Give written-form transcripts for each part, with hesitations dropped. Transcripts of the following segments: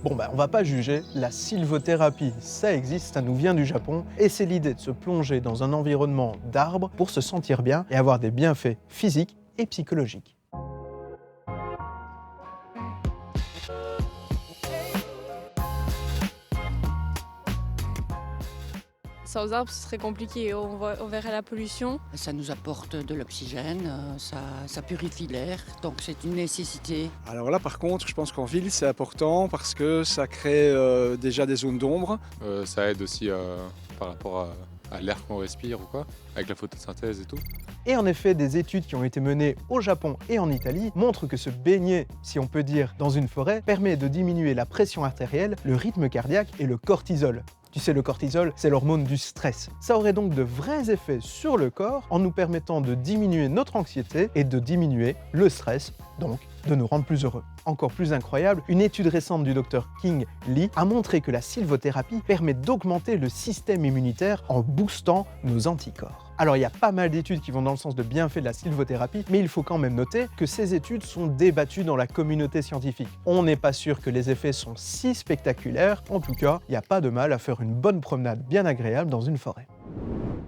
Bon on va pas juger, la sylvothérapie, ça existe, ça nous vient du Japon, et c'est l'idée de se plonger dans un environnement d'arbres pour se sentir bien et avoir des bienfaits physiques et psychologiques. Sans arbres, ce serait compliqué, on verrait la pollution. Ça nous apporte de l'oxygène, ça purifie l'air, donc c'est une nécessité. Alors là par contre, je pense qu'en ville c'est important parce que ça crée déjà des zones d'ombre. Ça aide aussi par rapport à l'air qu'on respire ou quoi, avec la photosynthèse et tout. Et en effet, des études qui ont été menées au Japon et en Italie montrent que se baigner, si on peut dire, dans une forêt, permet de diminuer la pression artérielle, le rythme cardiaque et le cortisol. Tu sais, le cortisol, c'est l'hormone du stress. Ça aurait donc de vrais effets sur le corps en nous permettant de diminuer notre anxiété et de diminuer le stress, donc de nous rendre plus heureux. Encore plus incroyable, une étude récente du Dr King Lee a montré que la sylvothérapie permet d'augmenter le système immunitaire en boostant nos anticorps. Alors il y a pas mal d'études qui vont dans le sens de bienfaits de la sylvothérapie, mais il faut quand même noter que ces études sont débattues dans la communauté scientifique. On n'est pas sûr que les effets sont si spectaculaires, en tout cas, il n'y a pas de mal à faire une bonne promenade bien agréable dans une forêt.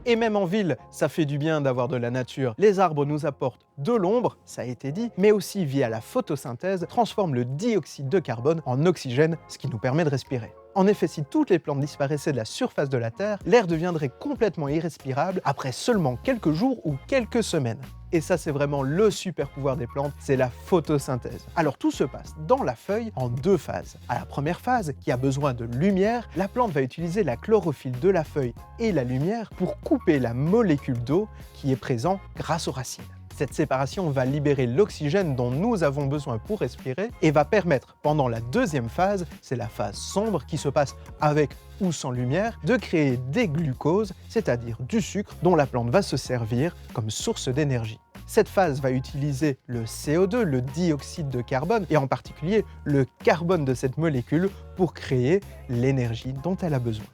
Et même en ville, ça fait du bien d'avoir de la nature. Les arbres nous apportent de l'ombre, ça a été dit, mais aussi via la photosynthèse, transforment le dioxyde de carbone en oxygène, ce qui nous permet de respirer. En effet, si toutes les plantes disparaissaient de la surface de la Terre, l'air deviendrait complètement irrespirable après seulement quelques jours ou quelques semaines. Et ça, c'est vraiment le super pouvoir des plantes, c'est la photosynthèse. Alors tout se passe dans la feuille en deux phases. À la première phase, qui a besoin de lumière, la plante va utiliser la chlorophylle de la feuille et la lumière pour couper la molécule d'eau qui est présente grâce aux racines. Cette séparation va libérer l'oxygène dont nous avons besoin pour respirer et va permettre, pendant la deuxième phase, c'est la phase sombre qui se passe avec ou sans lumière, de créer des glucoses, c'est-à-dire du sucre dont la plante va se servir comme source d'énergie. Cette phase va utiliser le CO2, le dioxyde de carbone, et en particulier le carbone de cette molécule pour créer l'énergie dont elle a besoin.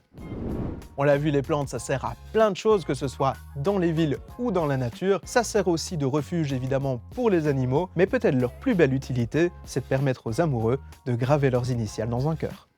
On l'a vu, les plantes, ça sert à plein de choses, que ce soit dans les villes ou dans la nature. Ça sert aussi de refuge, évidemment, pour les animaux, mais peut-être leur plus belle utilité, c'est de permettre aux amoureux de graver leurs initiales dans un cœur.